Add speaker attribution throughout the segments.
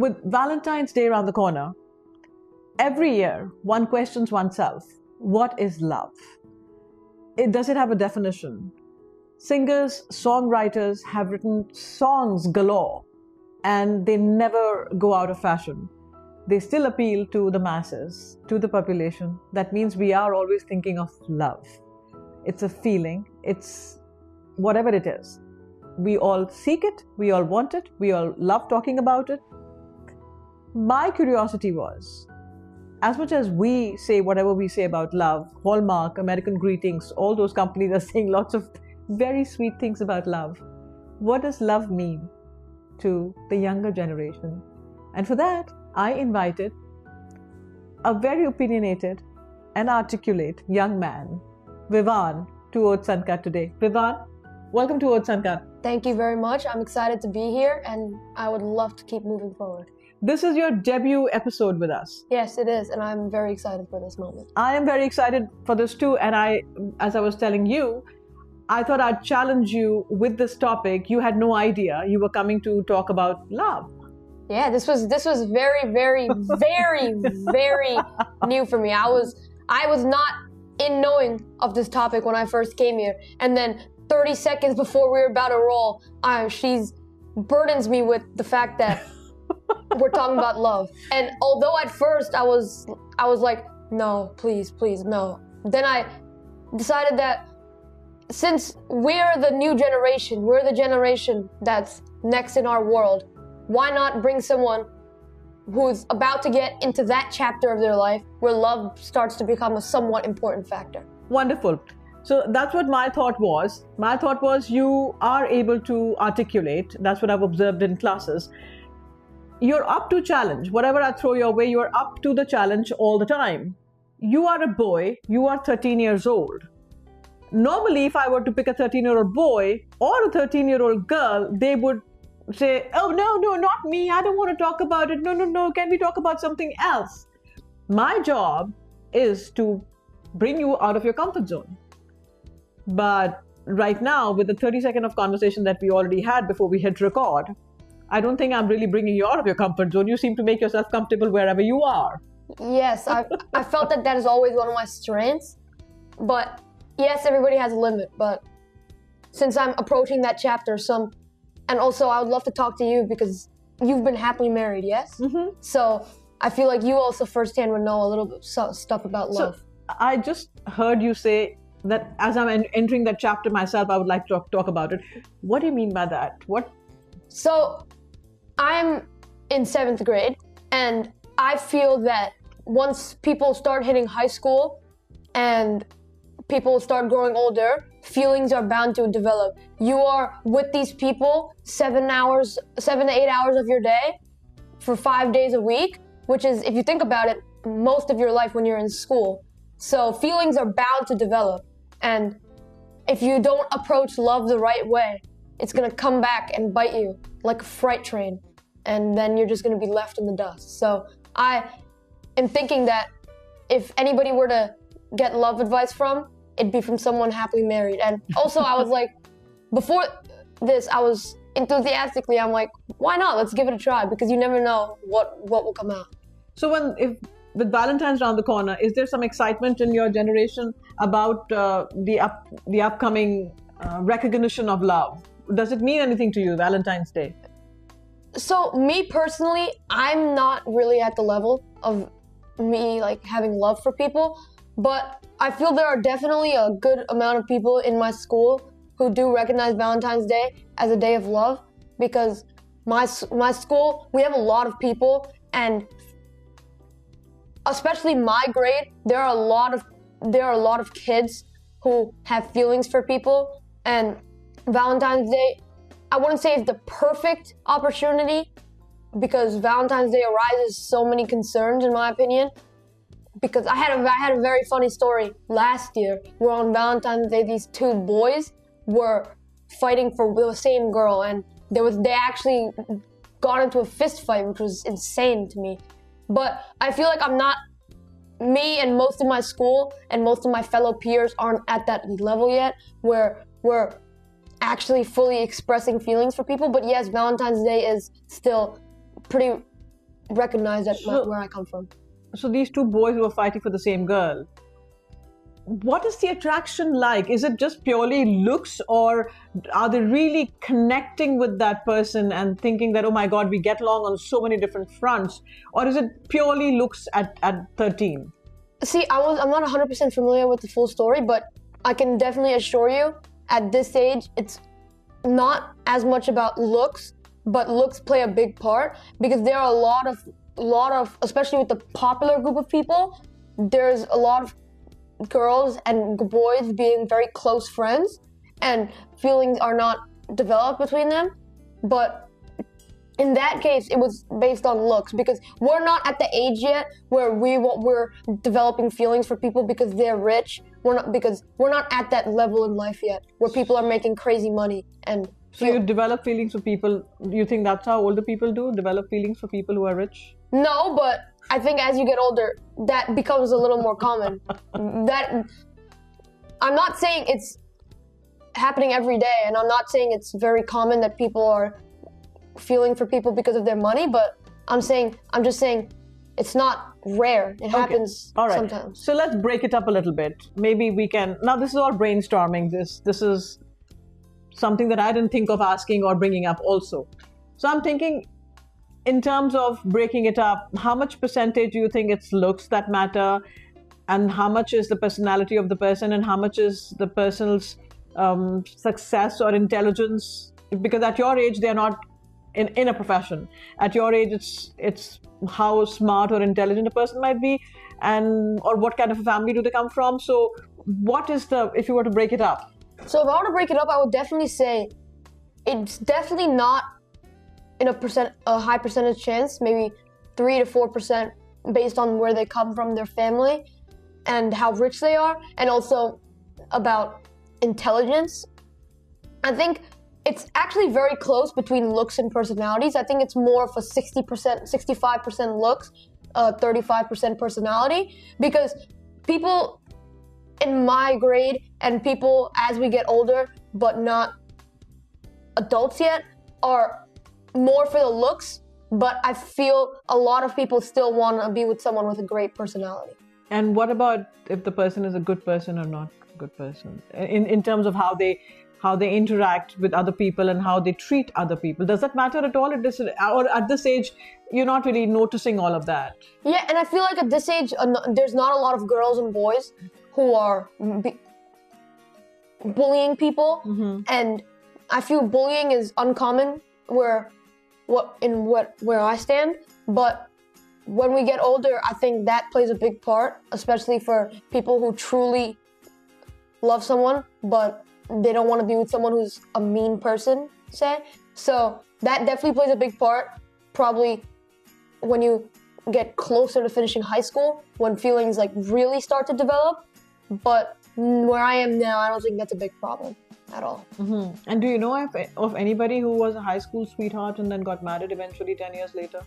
Speaker 1: with Valentine's Day around the corner, every year one questions oneself, what is love? Does it have a definition? Singers, songwriters have written songs galore, and they never go out of fashion. They still appeal to the masses, to the population. That means we are always thinking of love. It's a feeling, it's whatever it is. We all seek it, we all want it, we all love talking about it. My curiosity was, as much as we say whatever we say about love, Hallmark, American Greetings, all those companies are saying lots of very sweet things about love. What does love mean to the younger generation? And for that, I invited a very opinionated and articulate young man, Vivaan, to OATS UNCUT today. Vivaan, welcome to OATS UNCUT.
Speaker 2: Thank you very much. I'm excited to be here, and I would love to keep moving forward.
Speaker 1: This is your debut episode with us.
Speaker 2: Yes, it is, and I'm very excited for this moment.
Speaker 1: I am very excited for this too, and as I was telling you, I thought I'd challenge you with this topic. You had no idea you were coming to talk about love.
Speaker 2: Yeah, this was very, very, very, very new for me. I was not in knowing of this topic when I first came here, and then 30 seconds before we were about to roll, she's burdens me with the fact that we're talking about love. And although at first I was like, no, please, no. Then I decided that since we're the new generation, we're the generation that's next in our world, why not bring someone who's about to get into that chapter of their life where love starts to become a somewhat important factor.
Speaker 1: Wonderful. So that's what my thought was. My thought was you are able to articulate. That's what I've observed in classes. You're up to challenge. Whatever I throw your way, you're up to the challenge all the time. You are a boy. You are 13 years old. Normally, if I were to pick a 13-year-old boy or a 13-year-old girl, they would say, oh, no, not me. I don't want to talk about it. No. Can we talk about something else? My job is to bring you out of your comfort zone. But right now, with the 30 seconds of conversation that we already had before we hit record, I don't think I'm really bringing you out of your comfort zone. You seem to make yourself comfortable wherever you are.
Speaker 2: Yes, I felt that is always one of my strengths. But yes, everybody has a limit. But since I'm approaching that chapter, and also I would love to talk to you because you've been happily married, yes? Mm-hmm. So I feel like you also firsthand would know a little bit stuff about love.
Speaker 1: So I just heard you say that as I'm entering that chapter myself, I would like to talk about it. What do you mean by that? What?
Speaker 2: So I'm in 7th grade, and I feel that once people start hitting high school and people start growing older, feelings are bound to develop. You are with these people 7 to 8 hours of your day for 5 days a week, which is, if you think about it, most of your life when you're in school. So feelings are bound to develop. And if you don't approach love the right way, it's going to come back and bite you like a freight train. And then you're just going to be left in the dust. So I am thinking that if anybody were to get love advice from, it'd be from someone happily married. And also I was like, before this, I was enthusiastically, I'm like, why not? Let's give it a try, because you never know what will come out.
Speaker 1: So with Valentine's around the corner, is there some excitement in your generation about the upcoming recognition of love? Does it mean anything to you, Valentine's Day?
Speaker 2: So me personally, I'm not really at the level of me like having love for people, but I feel there are definitely a good amount of people in my school who do recognize Valentine's Day as a day of love, because my school, we have a lot of people, and especially my grade, there are a lot of kids who have feelings for people, and Valentine's Day, I wouldn't say it's the perfect opportunity, because Valentine's Day arises so many concerns, in my opinion. Because I had a very funny story last year where on Valentine's Day these two boys were fighting for the same girl, and they actually got into a fist fight, which was insane to me. But I feel like me and most of my school and most of my fellow peers aren't at that level yet where we're actually fully expressing feelings for people. But yes, Valentine's Day is still pretty recognize that
Speaker 1: So-
Speaker 2: where I come from.
Speaker 1: So these two boys were fighting for the same girl. What is the attraction like? Is it just purely looks, or are they really connecting with that person and thinking that, oh my God, we get along on so many different fronts? Or is it purely looks at 13?
Speaker 2: See, I'm not 100% familiar with the full story, but I can definitely assure you, at this age, it's not as much about looks, but looks play a big part because there are a lot of, especially with the popular group of people, there's a lot of girls and boys being very close friends, and feelings are not developed between them. But in that case, it was based on looks because we're not at the age yet where we're developing feelings for people because they're rich. We're not at that level in life yet where people are making crazy money and.
Speaker 1: So you develop feelings for people. You think that's how older people do? Develop feelings for people who are rich?
Speaker 2: No, but I think as you get older, that becomes a little more common. That I'm not saying it's happening every day, and I'm not saying it's very common that people are feeling for people because of their money, but I'm just saying it's not rare. It happens
Speaker 1: All right.
Speaker 2: sometimes.
Speaker 1: So let's break it up a little bit. Maybe we can. Now this is all brainstorming. This is something that I didn't think of asking or bringing up also. So I'm thinking, in terms of breaking it up, how much percentage do you think it's looks that matter, and how much is the personality of the person, and how much is the person's success or intelligence? Because at your age, they're not in a profession. At your age, it's how smart or intelligent a person might be, and or what kind of a family do they come from. So what is if you were to break it up?
Speaker 2: So if I were to break it up, I would definitely say it's definitely not in a high percentage chance, maybe 3 to 4% based on where they come from, their family, and how rich they are, and also about intelligence. I think it's actually very close between looks and personalities. I think it's more of a 60%, 65% looks, 35% personality, because people in my grade and people as we get older, but not adults yet, are more for the looks, but I feel a lot of people still want to be with someone with a great personality.
Speaker 1: And what about if the person is a good person or not a good person? In terms of how they interact with other people and how they treat other people. Does that matter at all? Or at this age, you're not really noticing all of that?
Speaker 2: Yeah, and I feel like at this age, there's not a lot of girls and boys who are bullying people, and I feel bullying is uncommon where I stand. But when we get older, I think that plays a big part, especially for people who truly love someone, but they don't want to be with someone who's a mean person, say. So that definitely plays a big part, probably when you get closer to finishing high school, when feelings like really start to develop. But where I am now, I don't think that's a big problem at all.
Speaker 1: And do you know of anybody who was a high school sweetheart and then got married eventually 10 years later?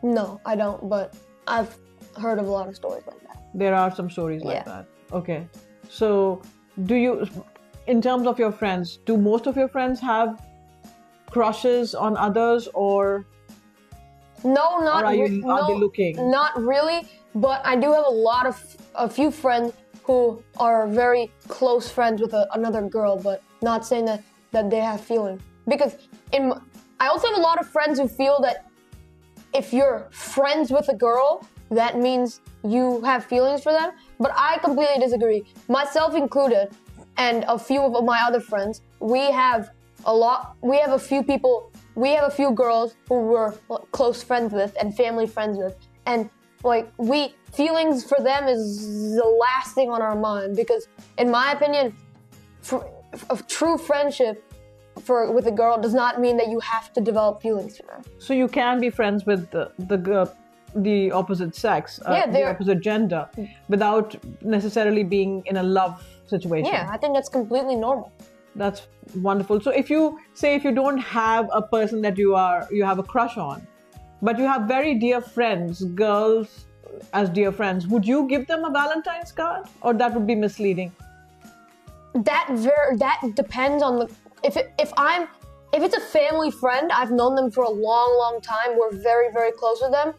Speaker 2: No, I don't, but I've heard of a lot of stories like that.
Speaker 1: There are some stories like that. Okay. So do you, in terms of your friends, do most of your friends have crushes on others, or
Speaker 2: No, not
Speaker 1: are they looking?
Speaker 2: Not really, but I do have a few friends who are very close friends with another girl, but not saying that they have feelings. Because I also have a lot of friends who feel that if you're friends with a girl, that means you have feelings for them. But I completely disagree. Myself included, and a few of my other friends, we have a few girls who we're close friends with and family friends with. And feelings for them is the last thing on our mind, because in my opinion, a true friendship with a girl does not mean that you have to develop feelings for them.
Speaker 1: So you can be friends with the opposite sex, the opposite gender, without necessarily being in a love situation.
Speaker 2: Yeah, I think that's completely normal.
Speaker 1: That's wonderful. So if you don't have a person that you have a crush on, but you have very dear friends, girls as dear friends, would you give them a Valentine's card, or that would be misleading?
Speaker 2: That depends on if I'm if it's a family friend, I've known them for a long, long time. We're very, very close with them.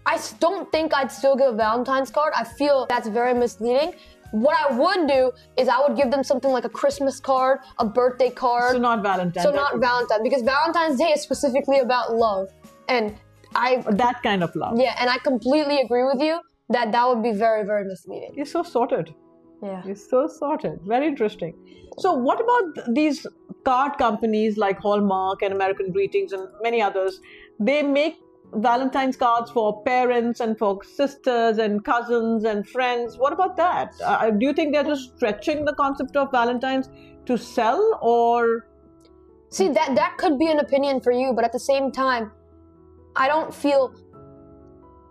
Speaker 2: I don't think I'd still give a Valentine's card. I feel that's very misleading. What I would do is I would give them something like a Christmas card, a birthday card.
Speaker 1: So not Valentine's.
Speaker 2: So not Valentine, because Valentine's Day is specifically about love. And
Speaker 1: that kind of love.
Speaker 2: Yeah, and I completely agree with you that that would be very, very misleading.
Speaker 1: You're so sorted.
Speaker 2: Yeah.
Speaker 1: You're so sorted. Very interesting. So what about these card companies like Hallmark and American Greetings and many others? They make Valentine's cards for parents and for sisters and cousins and friends. What about that? Do you think they're just stretching the concept of Valentine's to sell, or?
Speaker 2: See, that could be an opinion for you, but at the same time, I don't feel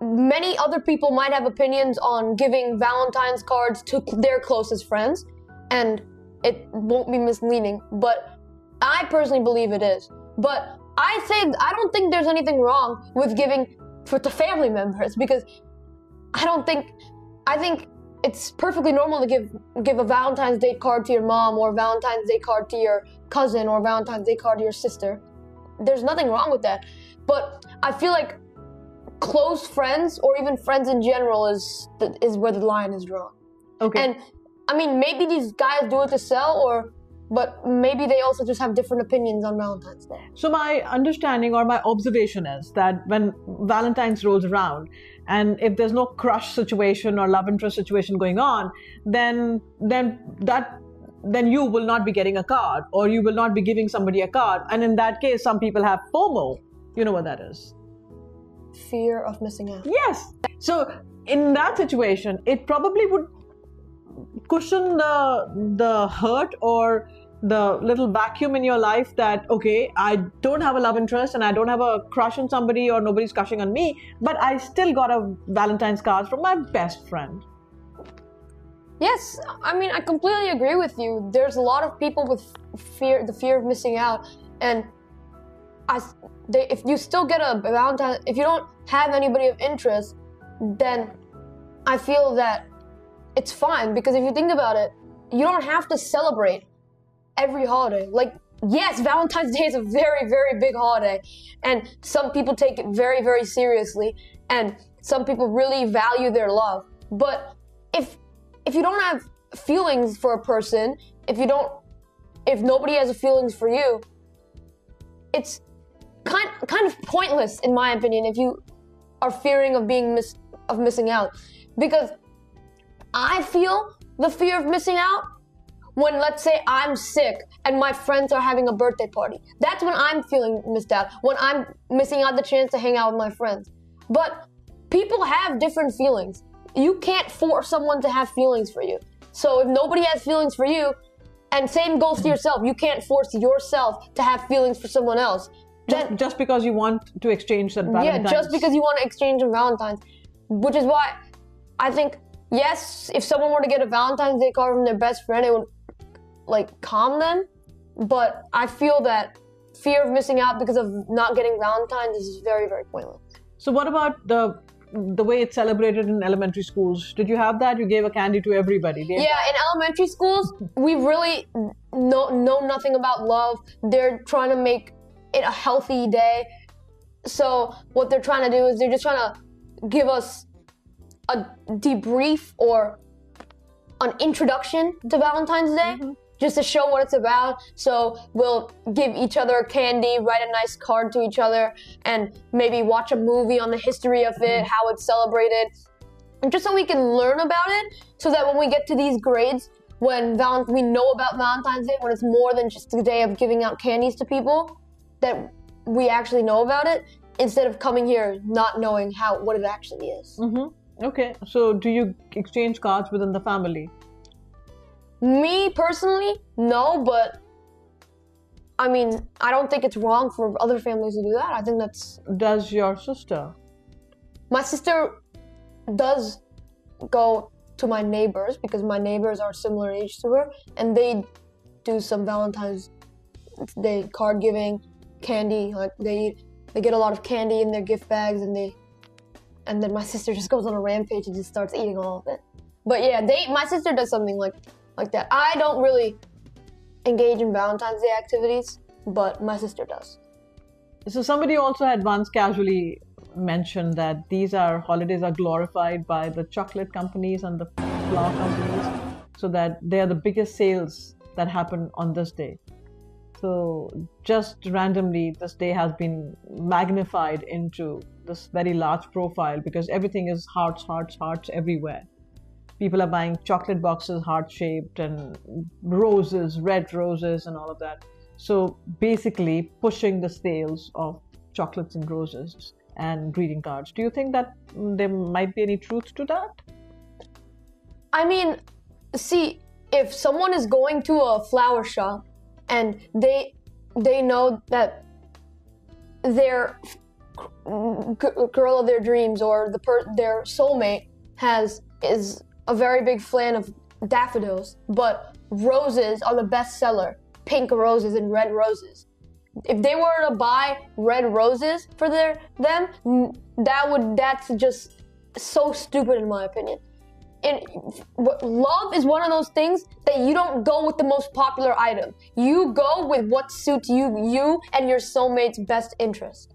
Speaker 2: many other people might have opinions on giving Valentine's cards to their closest friends, and it won't be misleading, but I personally believe it is. But I don't think there's anything wrong with giving to family members, because I think it's perfectly normal to give a Valentine's Day card to your mom, or a Valentine's Day card to your cousin, or a Valentine's Day card to your sister. There's nothing wrong with that. But I feel like close friends, or even friends in general, is where the line is drawn.
Speaker 1: Okay.
Speaker 2: And I mean, maybe these guys do it to sell, but maybe they also just have different opinions on Valentine's Day.
Speaker 1: So my understanding or my observation is that when Valentine's rolls around, and if there's no crush situation or love interest situation going on, then you will not be getting a card, or you will not be giving somebody a card. And in that case, some people have FOMO. You know what that is?
Speaker 2: Fear of missing out.
Speaker 1: Yes. So in that situation, it probably would cushion the hurt or the little vacuum in your life that, okay, I don't have a love interest and I don't have a crush on somebody, or nobody's crushing on me, but I still got a Valentine's card from my best friend.
Speaker 2: Yes, I mean, I completely agree with you. There's a lot of people with the fear of missing out, and if you still get a Valentine, if you don't have anybody of interest, then I feel that it's fine, because if you think about it, you don't have to celebrate every holiday. Like, yes, Valentine's Day is a very, very big holiday, and some people take it very, very seriously, and some people really value their love. But if you don't have feelings for a person, if nobody has feelings for you, it's kind of pointless, in my opinion, if you are fearing of missing out. Because I feel the fear of missing out when, let's say, I'm sick and my friends are having a birthday party. That's when I'm feeling missed out, when I'm missing out the chance to hang out with my friends. But people have different feelings. You can't force someone to have feelings for you. So if nobody has feelings for you, and same goes to yourself, you can't force yourself to have feelings for someone else.
Speaker 1: Just because you want to exchange that Valentine's.
Speaker 2: Yeah, just because you want to exchange a Valentine's. Which is why I think, yes, if someone were to get a Valentine's Day card from their best friend, it would calm them. But I feel that fear of missing out because of not getting Valentine's is very, very pointless.
Speaker 1: So what about the way it's celebrated in elementary schools? Did you have that? You gave a candy to everybody?
Speaker 2: Yeah, in elementary schools, we really know nothing about love. They're trying to make it a healthy day. So what they're trying to do is they're just trying to give us a debrief or an introduction to Valentine's Day, just to show what it's about. So we'll give each other candy, write a nice card to each other, and maybe watch a movie on the history of it, how it's celebrated, and just so we can learn about it, so that when we get to these grades, when we know about Valentine's Day, when it's more than just a day of giving out candies to people, that we actually know about it, instead of coming here not knowing what it actually is.
Speaker 1: Okay, so do you exchange cards within the family?
Speaker 2: Me personally, no, but I mean, I don't think it's wrong for other families to do that. I think that's...
Speaker 1: Does your sister?
Speaker 2: My sister does go to my neighbors, because my neighbors are similar age to her, and they do some Valentine's Day card giving, candy, like they get a lot of candy in their gift bags, and then my sister just goes on a rampage and just starts eating all of it. But yeah, my sister does something like that. I don't really engage in Valentine's Day activities, but my sister does.
Speaker 1: So somebody also had once casually mentioned that these holidays are glorified by the chocolate companies and the flour companies, so that they are the biggest sales that happen on this day. So just randomly, this day has been magnified into this very large profile because everything is hearts, hearts, hearts everywhere. People are buying chocolate boxes, heart-shaped, and roses, red roses, and all of that. So basically pushing the sales of chocolates and roses and greeting cards. Do you think that there might be any truth to that?
Speaker 2: I mean, see, if someone is going to a flower shop and they know that their girl of their dreams or their soulmate is a very big fan of daffodils, but roses are the best seller, pink roses and red roses. If they were to buy red roses for them, that's just so stupid in my opinion. And love is one of those things that you don't go with the most popular item. You go with what suits you and your soulmate's best interest.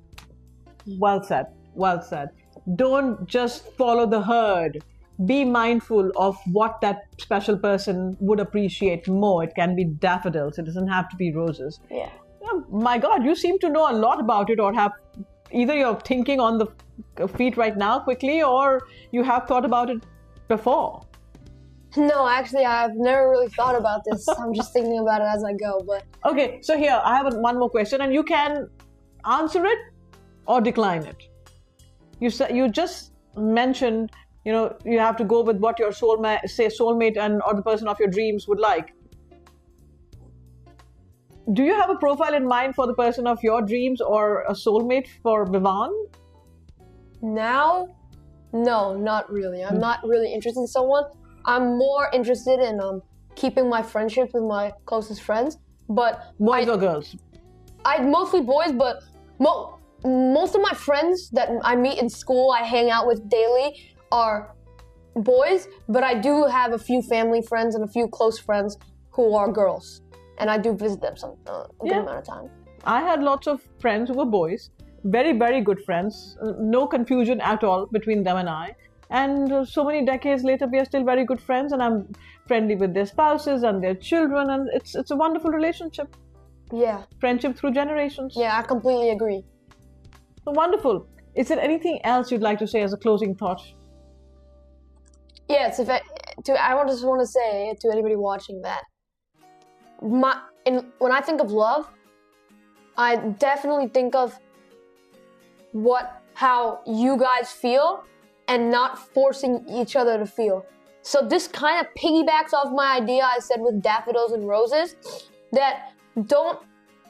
Speaker 1: Well said. Well said. Don't just follow the herd. Be mindful of what that special person would appreciate more. It can be daffodils. It doesn't have to be roses.
Speaker 2: Yeah.
Speaker 1: My God, you seem to know a lot about it, or have either you're thinking on the feet right now quickly, or you have thought about it before.
Speaker 2: No, actually, I've never really thought about this. I'm just thinking about it as I go. But
Speaker 1: okay, so here I have one more question, and you can answer it or decline it. You just mentioned, you have to go with what your soulmate and or the person of your dreams would like. Do you have a profile in mind for the person of your dreams or a soulmate for Vivaan?
Speaker 2: Now, no, not really. I'm not really interested in someone. I'm more interested in keeping my friendships with my closest friends. But
Speaker 1: boys or girls?
Speaker 2: Mostly boys, but most of my friends that I meet in school, I hang out with daily, are boys. But I do have a few family friends and a few close friends who are girls. And I do visit them a good amount of time.
Speaker 1: I had lots of friends who were boys, very, very good friends, no confusion at all between them and I. And so many decades later, we are still very good friends, and I'm friendly with their spouses and their children, and it's a wonderful relationship.
Speaker 2: Yeah.
Speaker 1: Friendship through generations.
Speaker 2: Yeah, I completely agree.
Speaker 1: So wonderful. Is there anything else you'd like to say as a closing thought?
Speaker 2: Yes, I just want to say to anybody watching that, when I think of love, I definitely think of how you guys feel and not forcing each other to feel. So this kind of piggybacks off my idea I said with daffodils and roses, that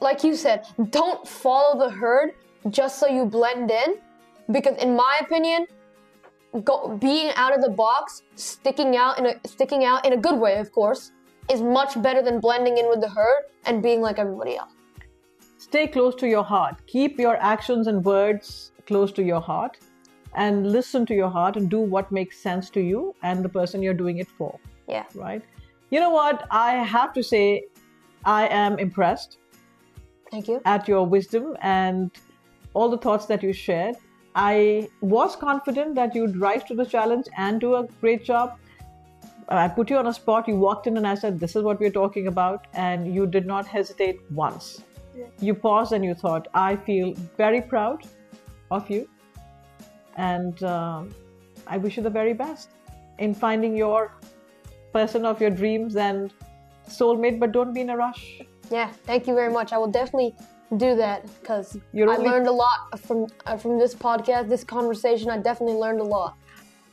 Speaker 2: like you said, don't follow the herd just so you blend in, because in my opinion, being out of the box, sticking out in a good way, of course, is much better than blending in with the herd and being like everybody else.
Speaker 1: Stay close to your heart. Keep your actions and words close to your heart, and listen to your heart and do what makes sense to you and the person you're doing it for.
Speaker 2: Yeah.
Speaker 1: Right? You know what? I have to say, I am impressed.
Speaker 2: Thank you.
Speaker 1: At your wisdom and all the thoughts that you shared. I was confident that you'd rise to the challenge and do a great job. I put you on a spot. You walked in and I said, this is what we're talking about. And you did not hesitate once. Yeah. You paused and you thought, I feel very proud of you. And I wish you the very best in finding your person of your dreams and soulmate, but don't be in a rush.
Speaker 2: Yeah, thank you very much. I will definitely do that, because I learned a lot from this podcast, this conversation. I definitely learned a lot.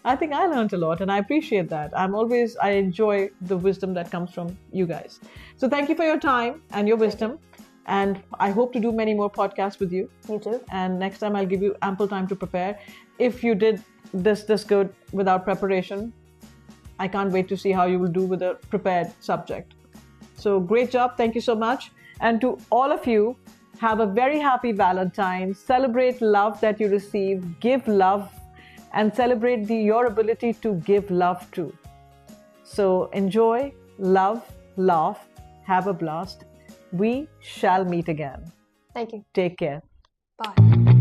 Speaker 1: I think I learned a lot, and I appreciate that. I enjoy the wisdom that comes from you guys. So thank you for your time and your wisdom. And I hope to do many more podcasts with you.
Speaker 2: You too.
Speaker 1: And next time I'll give you ample time to prepare. If you did this good without preparation, I can't wait to see how you will do with a prepared subject. So great job. Thank you so much. And to all of you, have a very happy Valentine. Celebrate love that you receive. Give love and celebrate your ability to give love too. So enjoy, love, laugh, have a blast. We shall meet again.
Speaker 2: Thank you.
Speaker 1: Take care.
Speaker 2: Bye.